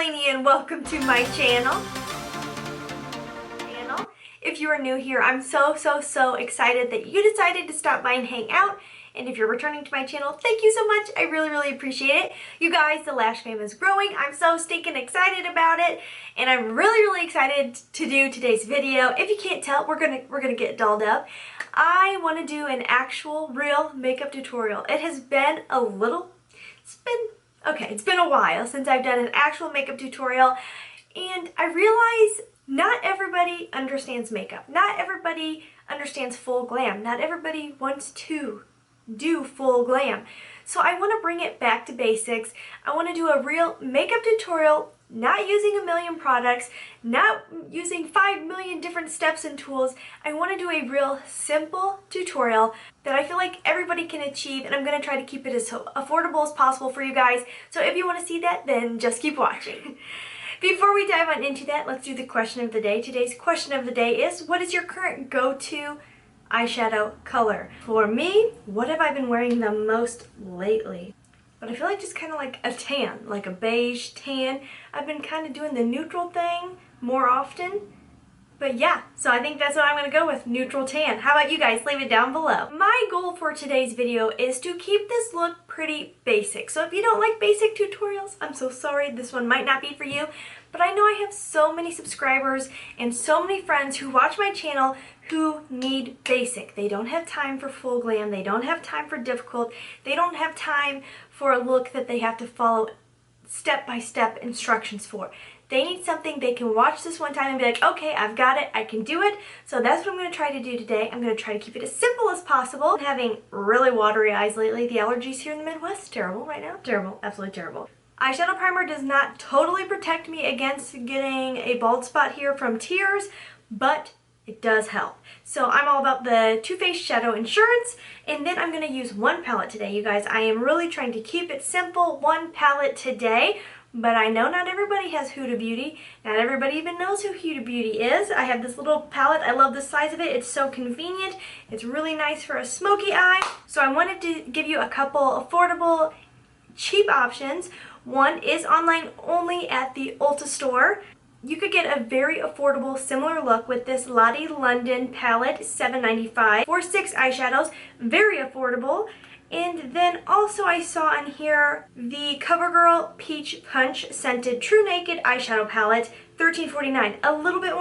Laynie and welcome to my channel. If you are new here, I'm so excited that you decided to stop by and hang out. And if you're returning to my channel, thank you so much. I really appreciate it. You guys, the Lash Family is growing. I'm so stinking excited about it. And I'm really excited to do today's video. If you can't tell, we're gonna get dolled up. I want to do an actual real makeup tutorial. It has been it's been a while since I've done an actual makeup tutorial, and I realize not everybody understands makeup. Not everybody understands full glam. Not everybody wants to do full glam. So I want to bring it back to basics. I want to do a real makeup tutorial, not using a million products, not using 5 million different steps and tools. I want to do a real simple tutorial that I feel like everybody can achieve, and I'm going to try to keep it as affordable as possible for you guys. So if you want to see that, then just keep watching. Before we dive on into that, let's do the question of the day. Today's question of the day is, what is your current go-to eyeshadow color? For me, what have I been wearing the most lately? But I feel like just kind of like a tan, like a beige tan. I've been kind of doing the neutral thing more often. But yeah, so I think that's what I'm going to go with, neutral tan. How about you guys? Leave it down below. My goal for today's video is to keep this look pretty basic. So if you don't like basic tutorials, I'm so sorry. This one might not be for you. But I know I have so many subscribers and so many friends who watch my channel who need basic. They don't have time for full glam. They don't have time for difficult. They don't have time for a look that they have to follow step-by-step instructions for. They need something they can watch this one time and be like, okay, I've got it, I can do it. So that's what I'm going to try to do today. I'm going to try to keep it as simple as possible. I'm having really watery eyes lately. The allergies here in the Midwest, terrible right now. Terrible, absolutely terrible. Eyeshadow primer does not totally protect me against getting a bald spot here from tears, but it does help. So I'm all about the Too Faced Shadow Insurance, and then I'm going to use one palette today, you guys. I am really trying to keep it simple, one palette today. But I know not everybody has Huda Beauty. Not everybody even knows who Huda Beauty is. I have this little palette. I love the size of it. It's so convenient. It's really nice for a smoky eye. So I wanted to give you a couple affordable, cheap options. One is online only at the Ulta store. You could get a very affordable, similar look with this Lottie London palette, $7.95 for 6 eyeshadows. Very affordable. And then also I saw on here the CoverGirl Peach Punch Scented True Naked Eyeshadow Palette, $13.49. A little bit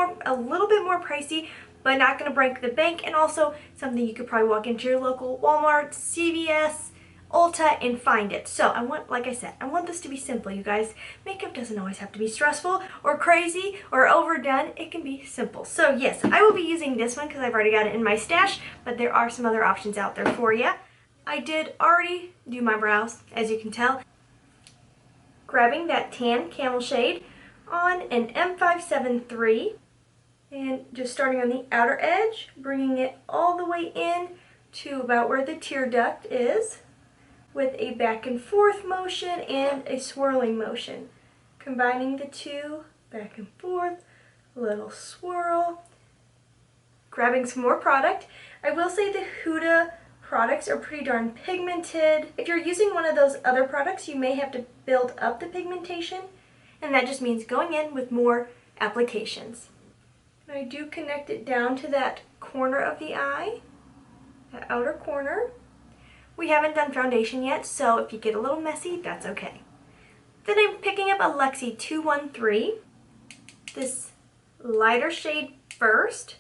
more pricey, but not going to break the bank, and also something you could probably walk into your local Walmart, CVS, Ulta, and find it. So I want, like I said, I want this to be simple, you guys. Makeup doesn't always have to be stressful or crazy or overdone. It can be simple. So yes, I will be using this one because I've already got it in my stash, but there are some other options out there for you. I did already do my brows, as you can tell. Grabbing that tan camel shade on an M573 and just starting on the outer edge, bringing it all the way in to about where the tear duct is with a back and forth motion and a swirling motion. Combining the two, back and forth, a little swirl. Grabbing some more product. I will say the Huda products are pretty darn pigmented. If you're using one of those other products, you may have to build up the pigmentation, and that just means going in with more applications. And I do connect it down to that corner of the eye, that outer corner. We haven't done foundation yet, so if you get a little messy, that's okay. Then I'm picking up a Lexi 213, this lighter shade first,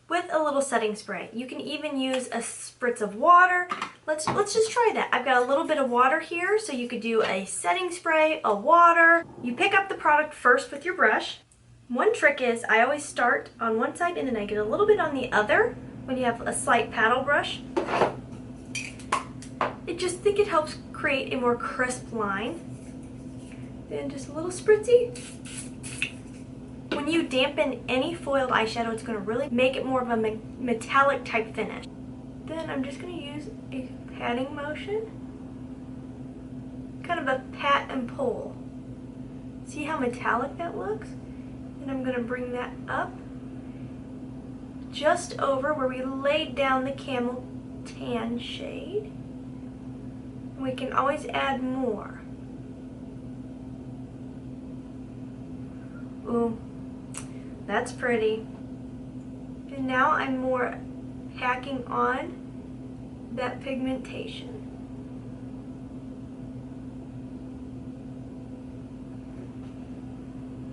with a little setting spray. You can even use a spritz of water. Let's just try that. I've got a little bit of water here, so you could do a setting spray, a water. You pick up the product first with your brush. One trick is I always start on one side and then I get a little bit on the other when you have a slight paddle brush. I just think it helps create a more crisp line. Then just a little spritzy. When you dampen any foiled eyeshadow, it's going to really make it more of a metallic type finish. Then I'm just going to use a patting motion, kind of a pat and pull. See how metallic that looks? And I'm going to bring that up just over where we laid down the camel tan shade. We can always add more. Ooh, that's pretty. And now I'm more hacking on that pigmentation.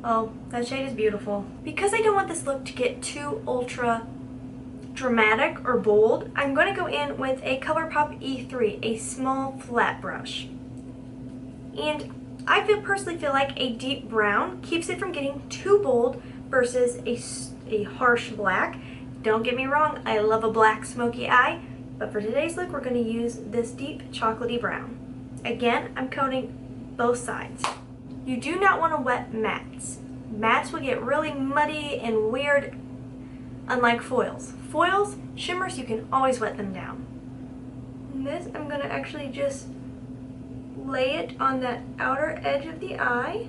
Oh, that shade is beautiful. Because I don't want this look to get too ultra dramatic or bold, I'm going to go in with a ColourPop E3, a small flat brush. And I personally feel like a deep brown keeps it from getting too bold versus a harsh black. Don't get me wrong, I love a black smoky eye, but for today's look we're going to use this deep chocolatey brown. Again, I'm coating both sides. You do not want to wet mattes. Mattes will get really muddy and weird, unlike foils. Foils, shimmers, you can always wet them down. And this, I'm going to actually just lay it on that outer edge of the eye,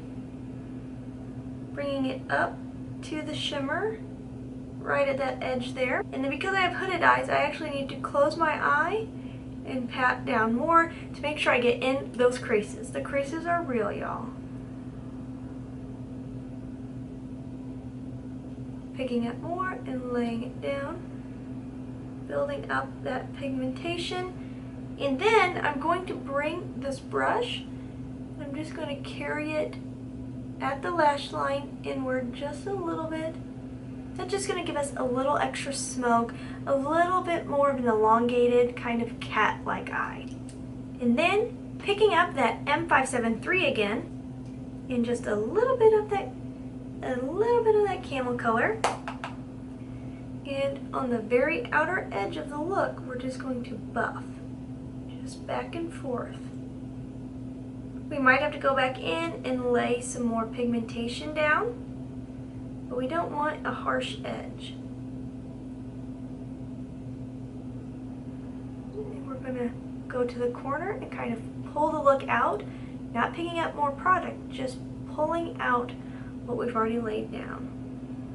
bringing it up to the shimmer, right at that edge there. And then because I have hooded eyes, I actually need to close my eye and pat down more to make sure I get in those creases. The creases are real, y'all. Picking up more and laying it down, building up that pigmentation. And then I'm going to bring this brush, I'm just going to carry it at the lash line inward just a little bit. That's just going to give us a little extra smoke, a little bit more of an elongated kind of cat-like eye. And then picking up that M573 again, in just a little bit of that camel color. And on the very outer edge of the look, we're just going to buff, just back and forth. We might have to go back in and lay some more pigmentation down, but we don't want a harsh edge. And we're gonna go to the corner and kind of pull the look out, not picking up more product, just pulling out what we've already laid down.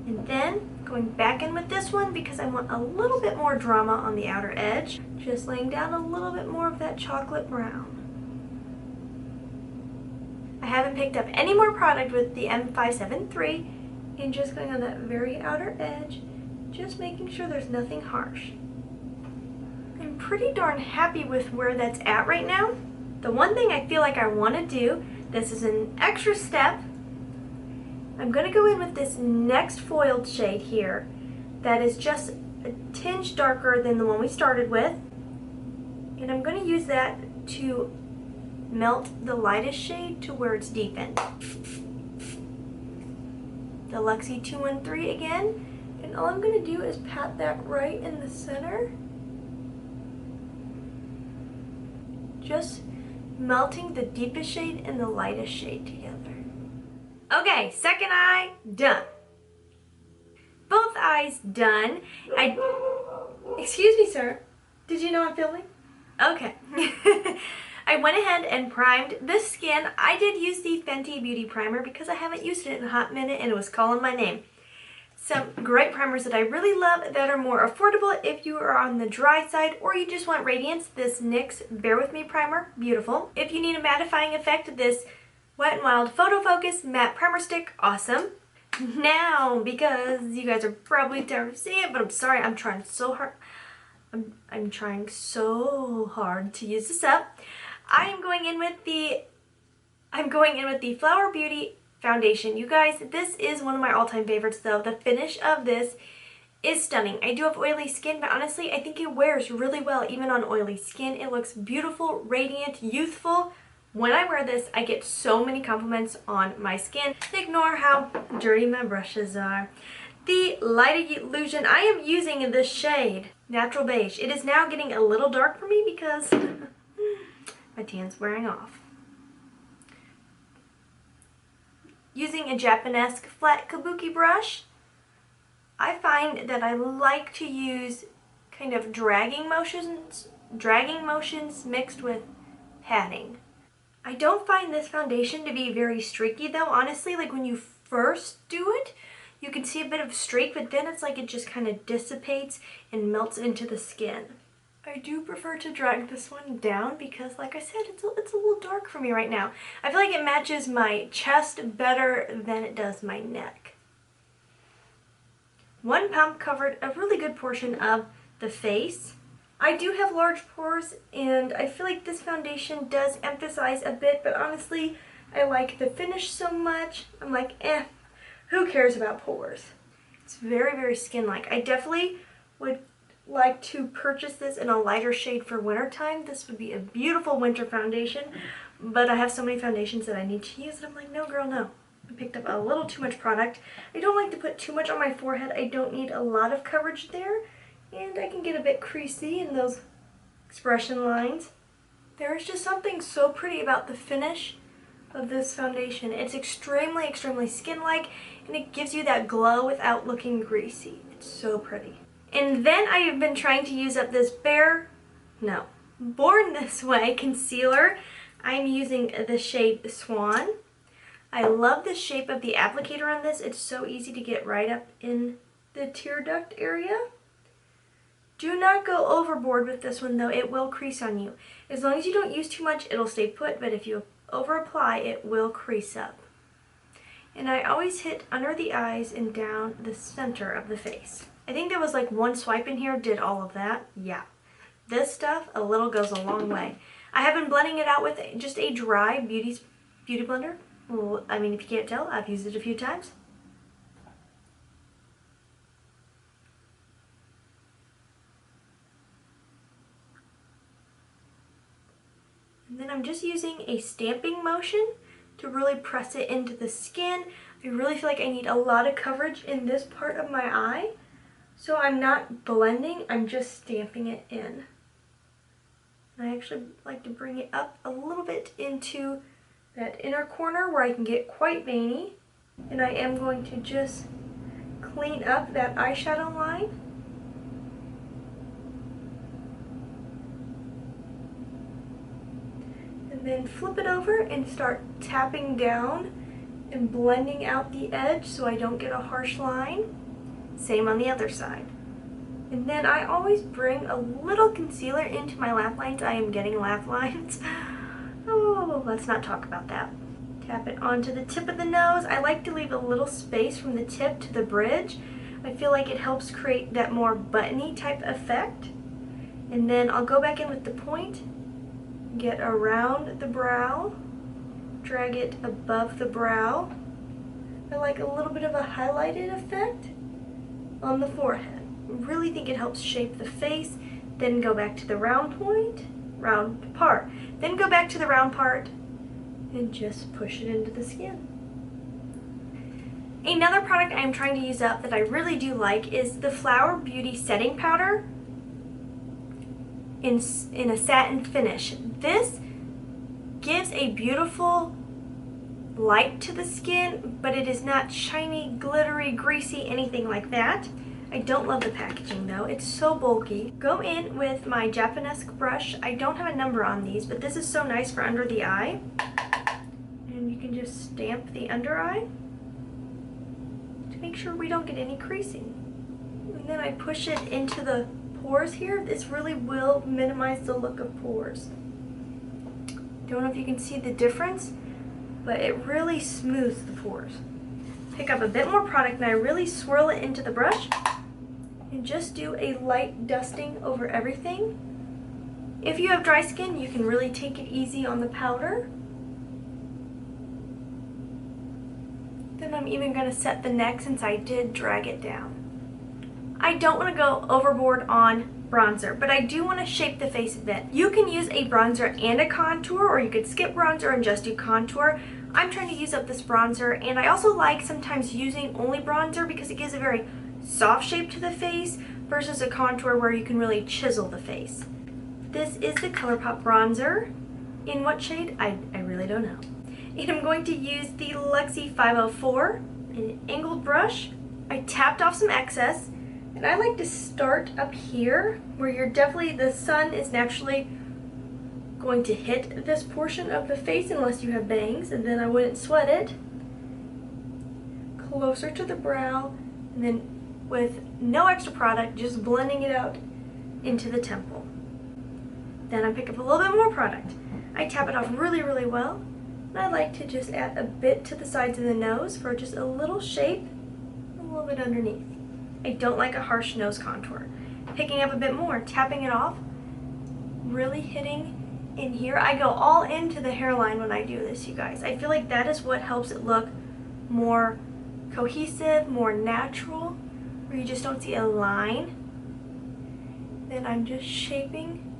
And then going back in with this one because I want a little bit more drama on the outer edge, just laying down a little bit more of that chocolate brown. I haven't picked up any more product with the M573, and just going on that very outer edge, just making sure there's nothing harsh. I'm pretty darn happy with where that's at right now. The one thing I feel like I want to do, this is an extra step, I'm going to go in with this next foiled shade here that is just a tinge darker than the one we started with. And I'm going to use that to melt the lightest shade to where it's deepened. The Luxie 213 again. And all I'm going to do is pat that right in the center. Just melting the deepest shade and the lightest shade together. Okay, second eye done. Both eyes done. Excuse me, sir. Did you know I'm filming? Okay. I went ahead and primed this skin. I did use the Fenty Beauty Primer because I haven't used it in a hot minute and it was calling my name. Some great primers that I really love that are more affordable if you are on the dry side or you just want radiance. This NYX Bear With Me Primer, beautiful. If you need a mattifying effect, this Wet n Wild Photo Focus Matte Primer Stick, awesome. Now, because you guys are probably tired of seeing it, but I'm sorry, I'm trying so hard. I'm trying so hard to use this up. I'm going in with the Flower Beauty foundation. You guys, this is one of my all-time favorites though. The finish of this is stunning. I do have oily skin, but honestly, I think it wears really well even on oily skin. It looks beautiful, radiant, youthful. When I wear this, I get so many compliments on my skin. Ignore how dirty my brushes are. The Light Illusion, I am using the shade Natural Beige. It is now getting a little dark for me because my tan's wearing off. Using a Japanesque flat kabuki brush, I find that I like to use kind of dragging motions mixed with patting. I don't find this foundation to be very streaky though, honestly. Like when you first do it, you can see a bit of streak, but then it's like it just kind of dissipates and melts into the skin. I do prefer to drag this one down because, like I said, it's a little dark for me right now. I feel like it matches my chest better than it does my neck. One pump covered a really good portion of the face. I do have large pores, and I feel like this foundation does emphasize a bit, but honestly, I like the finish so much. I'm like, who cares about pores? It's very, very skin-like. I definitely would like to purchase this in a lighter shade for wintertime. This would be a beautiful winter foundation, but I have so many foundations that I need to use, and I'm like, no girl, no. I picked up a little too much product. I don't like to put too much on my forehead. I don't need a lot of coverage there, and I can get a bit creasy in those expression lines. There is just something so pretty about the finish of this foundation. It's extremely, extremely skin-like, and it gives you that glow without looking greasy. It's so pretty. And then I have been trying to use up this Born This Way concealer. I'm using the shade Swan. I love the shape of the applicator on this. It's so easy to get right up in the tear duct area. Do not go overboard with this one though, it will crease on you. As long as you don't use too much, it'll stay put, but if you over apply, it will crease up. And I always hit under the eyes and down the center of the face. I think there was like one swipe in here did all of that. Yeah. This stuff, a little goes a long way. I have been blending it out with just a dry beauty blender. Well, I mean, if you can't tell, I've used it a few times. And then I'm just using a stamping motion to really press it into the skin. I really feel like I need a lot of coverage in this part of my eye. So I'm not blending, I'm just stamping it in. And I actually like to bring it up a little bit into that inner corner where I can get quite veiny. And I am going to just clean up that eyeshadow line. And then flip it over and start tapping down and blending out the edge so I don't get a harsh line. Same on the other side. And then I always bring a little concealer into my laugh lines. I am getting laugh lines. Oh, let's not talk about that. Tap it onto the tip of the nose. I like to leave a little space from the tip to the bridge. I feel like it helps create that more buttony type effect. And then I'll go back in with the point, get around the brow, drag it above the brow. I like a little bit of a highlighted effect on the forehead. I really think it helps shape the face. Then go back to the round part. Then go back to the round part and just push it into the skin. Another product I'm trying to use up that I really do like is the Flower Beauty Setting Powder in a satin finish. This gives a beautiful light to the skin, but it is not shiny, glittery, greasy, anything like that. I don't love the packaging though. It's so bulky. Go in with my Japanese brush. I don't have a number on these, but this is so nice for under the eye. And you can just stamp the under eye to make sure we don't get any creasing. And then I push it into the pores here. This really will minimize the look of pores. Don't know if you can see the difference, but it really smooths the pores. Pick up a bit more product and I really swirl it into the brush and just do a light dusting over everything. If you have dry skin, you can really take it easy on the powder. Then I'm even going to set the neck since I did drag it down. I don't want to go overboard on bronzer, but I do want to shape the face a bit. You can use a bronzer and a contour, or you could skip bronzer and just do contour. I'm trying to use up this bronzer, and I also like sometimes using only bronzer because it gives a very soft shape to the face versus a contour where you can really chisel the face. This is the ColourPop bronzer. In what shade? I really don't know. And I'm going to use the Luxie 504 in an angled brush. I tapped off some excess, and I like to start up here where the sun is naturally going to hit this portion of the face unless you have bangs, and then I wouldn't sweat it. Closer to the brow, and then with no extra product, just blending it out into the temple. Then I pick up a little bit more product. I tap it off really, really well, and I like to just add a bit to the sides of the nose for just a little shape, a little bit underneath. I don't like a harsh nose contour. Picking up a bit more, tapping it off, really hitting in here. I go all into the hairline when I do this, you guys. I feel like that is what helps it look more cohesive, more natural, where you just don't see a line. Then I'm just shaping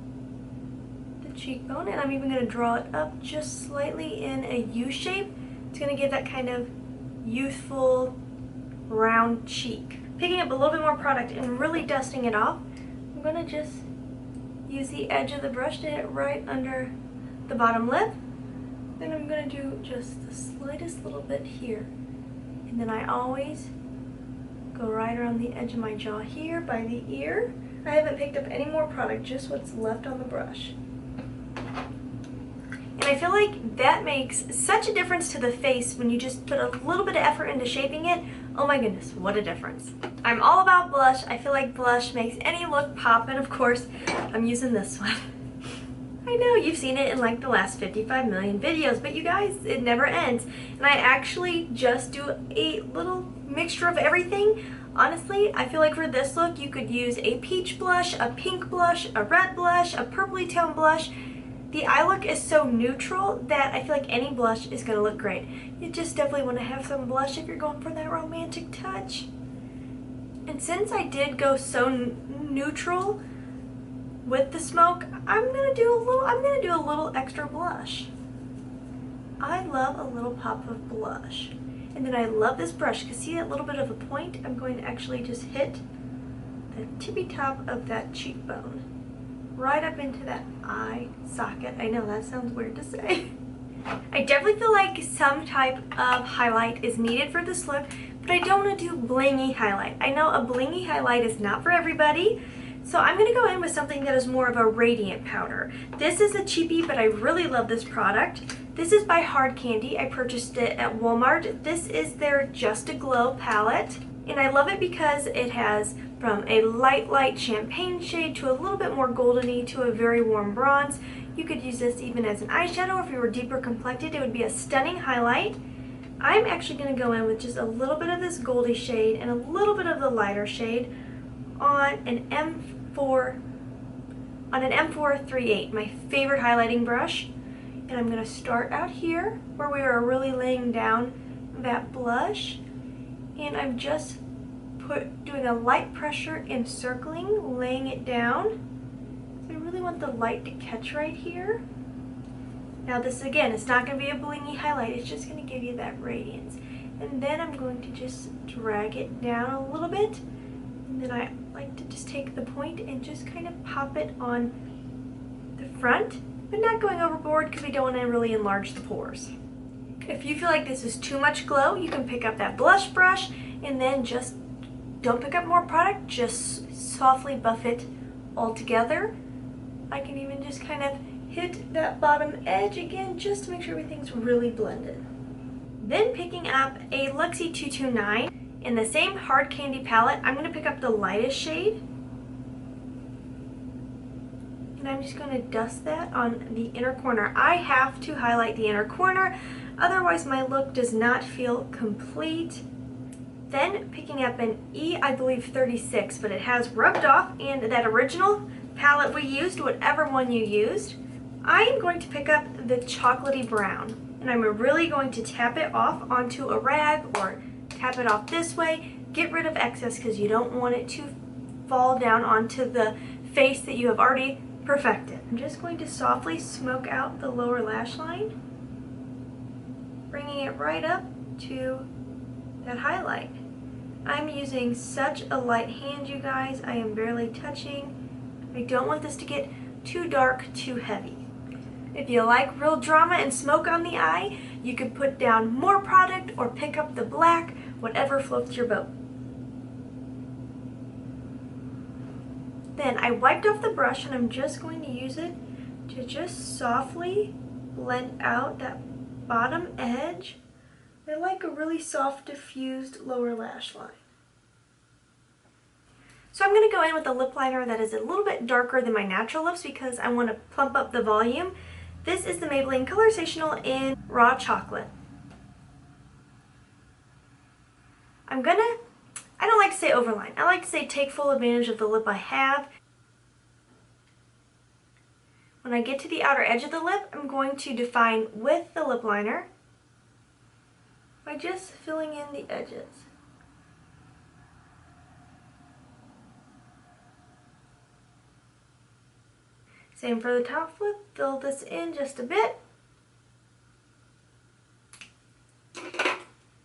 the cheekbone, and I'm even going to draw it up just slightly in a U shape. It's going to give that kind of youthful, round cheek. Picking up a little bit more product and really dusting it off, I'm going to just use the edge of the brush to hit right under the bottom lip. Then I'm going to do just the slightest little bit here. And then I always go right around the edge of my jaw here by the ear. I haven't picked up any more product, just what's left on the brush. And I feel like that makes such a difference to the face when you just put a little bit of effort into shaping it. Oh my goodness, what a difference. I'm all about blush. I feel like blush makes any look pop, and of course, I'm using this one. I know you've seen it in like the last 55 million videos, but you guys, it never ends. And I actually just do a little mixture of everything. Honestly, I feel like for this look, you could use a peach blush, a pink blush, a red blush, a purpley tone blush. The eye look is so neutral that I feel like any blush is going to look great. You just definitely want to have some blush if you're going for that romantic touch. And since I did go so neutral with the smoke, I'm gonna do a little extra blush. I love a little pop of blush. And then I love this brush, because see that little bit of a point? I'm going to actually just hit the tippy top of that cheekbone right up into that eye socket. I know that sounds weird to say. I definitely feel like some type of highlight is needed for this look, but I don't want to do blingy highlight. I know a blingy highlight is not for everybody, so I'm going to go in with something that is more of a radiant powder. This is a cheapie, but I really love this product. This is by Hard Candy. I purchased it at Walmart. This is their Just a Glow palette, and I love it because it has from a light champagne shade to a little bit more goldeny to a very warm bronze. You could use this even as an eyeshadow. If you were deeper complected, it would be a stunning highlight. I'm actually going to go in with just a little bit of this goldy shade and a little bit of the lighter shade on an M438, my favorite highlighting brush. And I'm going to start out here where we are really laying down that blush. And I'm just doing a light pressure encircling, laying it down. So I really want the light to catch right here. Now this, again, it's not going to be a blingy highlight, it's just going to give you that radiance. And then I'm going to just drag it down a little bit. And then I like to just take the point and just kind of pop it on the front, but not going overboard because we don't want to really enlarge the pores. If you feel like this is too much glow, you can pick up that blush brush and then just don't pick up more product, just softly buff it all together. I can even just kind of hit that bottom edge again just to make sure everything's really blended. Then picking up a Luxie 229 in the same Hard Candy palette, I'm going to pick up the lightest shade. And I'm just going to dust that on the inner corner. I have to highlight the inner corner, otherwise my look does not feel complete. Then picking up an I believe 36, but it has rubbed off, and that original palette we used, whatever one you used, I am going to pick up the chocolatey brown, and I'm really going to tap it off onto a rag or tap it off this way. Get rid of excess because you don't want it to fall down onto the face that you have already perfected. I'm just going to softly smoke out the lower lash line, bringing it right up to that highlight. I'm using such a light hand, you guys. I am barely touching. I don't want this to get too dark, too heavy. If you like real drama and smoke on the eye, you could put down more product or pick up the black, whatever floats your boat. Then I wiped off the brush and I'm just going to use it to just softly blend out that bottom edge. I like a really soft diffused lower lash line. So I'm going to go in with a lip liner that is a little bit darker than my natural lips because I want to plump up the volume. This is the Maybelline Color Sensational in Raw Chocolate. I I don't like to say overline. I like to say take full advantage of the lip I have. When I get to the outer edge of the lip, I'm going to define with the lip liner by just filling in the edges. Same for the top lip, fill this in just a bit.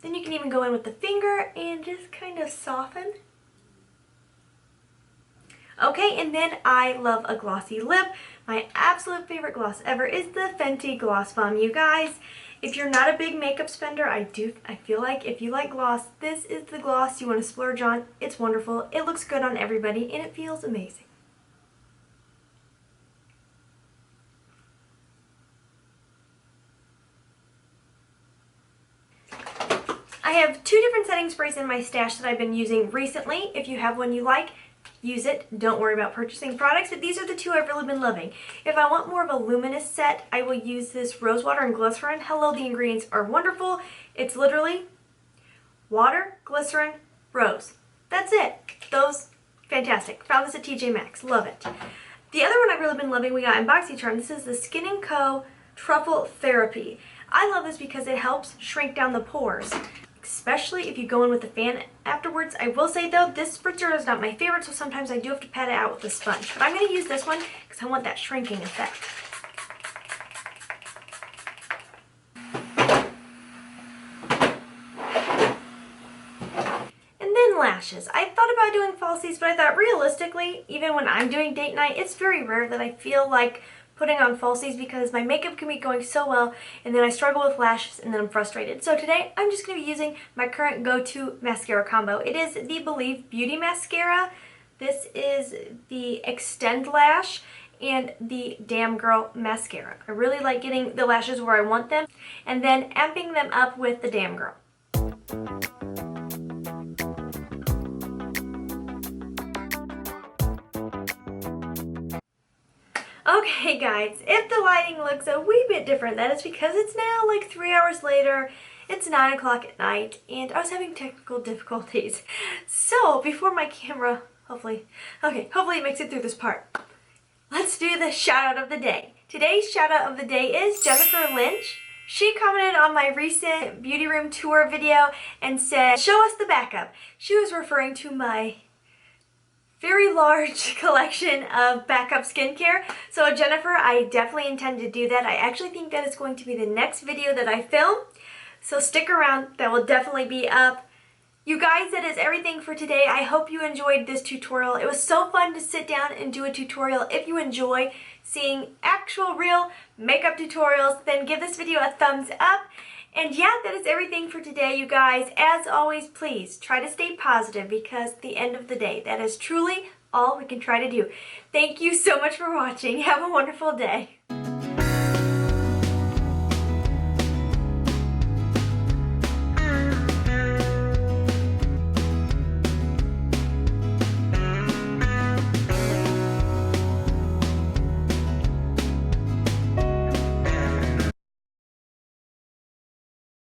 Then you can even go in with the finger and just kind of soften. Okay, and then I love a glossy lip. My absolute favorite gloss ever is the Fenty Gloss Bomb. You guys, if you're not a big makeup spender, I feel like if you like gloss, this is the gloss you want to splurge on. It's wonderful, it looks good on everybody, and it feels amazing. I have 2 different setting sprays in my stash that I've been using recently. If you have one you like, use it. Don't worry about purchasing products, but these are the 2 I've really been loving. If I want more of a luminous set, I will use this Rose Water and Glycerin. Hello, the ingredients are wonderful. It's literally water, glycerin, rose. That's it. Those, fantastic. Found this at TJ Maxx. Love it. The other one I've really been loving, we got in BoxyCharm. This is the Skin & Co. Truffle Therapy. I love this because it helps shrink down the pores, especially if you go in with the fan afterwards. I will say though, this spritzer is not my favorite, so sometimes I do have to pat it out with a sponge. But I'm going to use this one because I want that shrinking effect. And then lashes. I thought about doing falsies, but I thought realistically, even when I'm doing date night, it's very rare that I feel like putting on falsies because my makeup can be going so well and then I struggle with lashes and then I'm frustrated. So today I'm just going to be using my current go-to mascara combo. It is the Believe Beauty Mascara. This is the Extend Lash and the Damn Girl Mascara. I really like getting the lashes where I want them and then amping them up with the Damn Girl. Okay guys, if the lighting looks a wee bit different, that is because it's now like 3 hours later, it's 9 o'clock at night, and I was having technical difficulties. So before my camera, hopefully it makes it through this part. Let's do the shout out of the day. Today's shout out of the day is Jennifer Lynch. She commented on my recent beauty room tour video and said, show us the backup. She was referring to my very large collection of backup skincare. So Jennifer, I definitely intend to do that. I actually think that is going to be the next video that I film. So stick around, that will definitely be up. You guys, that is everything for today. I hope you enjoyed this tutorial. It was so fun to sit down and do a tutorial. If you enjoy seeing actual real makeup tutorials, then give this video a thumbs up. And yeah, that is everything for today, you guys. As always, please try to stay positive because at the end of the day, that is truly all we can try to do. Thank you so much for watching. Have a wonderful day.